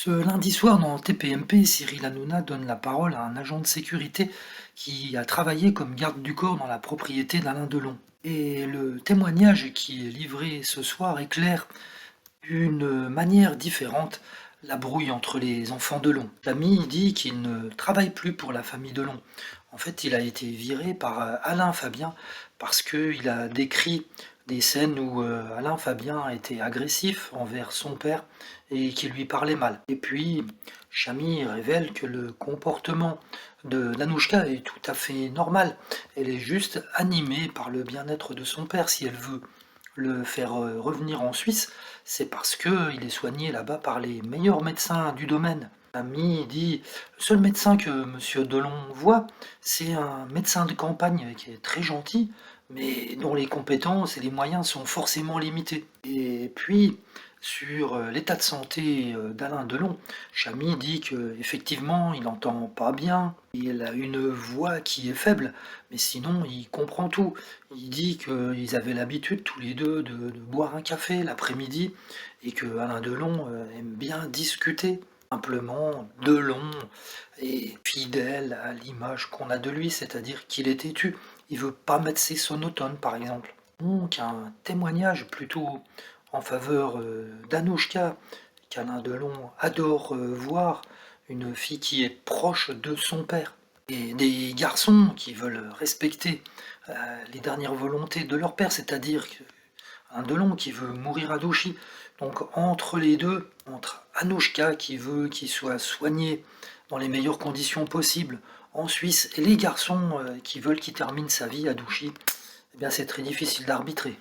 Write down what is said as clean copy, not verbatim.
Ce lundi soir dans TPMP, Cyril Hanouna donne la parole à un agent de sécurité qui a travaillé comme garde du corps dans la propriété d'Alain Delon. Et le témoignage qui est livré ce soir éclaire d'une manière différente la brouille entre les enfants Delon. L'ami dit qu'il ne travaille plus pour la famille Delon. En fait, il a été viré par Alain Fabien parce qu'il a décrit des scènes où Alain Fabien était agressif envers son père et qui lui parlait mal. Et puis, Chamy révèle que le comportement de Nanouchka est tout à fait normal. Elle est juste animée par le bien-être de son père. Si elle veut le faire revenir en Suisse, c'est parce qu'il est soigné là-bas par les meilleurs médecins du domaine. L'ami dit, le seul médecin que Monsieur Delon voit, c'est un médecin de campagne qui est très gentil, mais dont les compétences et les moyens sont forcément limités. Et puis, sur l'état de santé d'Alain Delon, Chamy dit qu'effectivement, il n'entend pas bien, il a une voix qui est faible, mais sinon, il comprend tout. Il dit qu'ils avaient l'habitude tous les deux de boire un café l'après-midi et que Alain Delon aime bien discuter. Simplement, Delon est fidèle à l'image qu'on a de lui, c'est-à-dire qu'il est têtu. Il veut pas mettre ses sonotones, par exemple. Donc, un témoignage plutôt en faveur d'Anouchka, qu'Alain Delon adore voir, une fille qui est proche de son père. Et des garçons qui veulent respecter les dernières volontés de leur père, c'est-à-dire un Delon qui veut mourir à Douchy. Donc entre les deux, entre Anouchka qui veut qu'il soit soigné dans les meilleures conditions possibles en Suisse et les garçons qui veulent qu'il termine sa vie à Douchy, eh bien c'est très difficile d'arbitrer.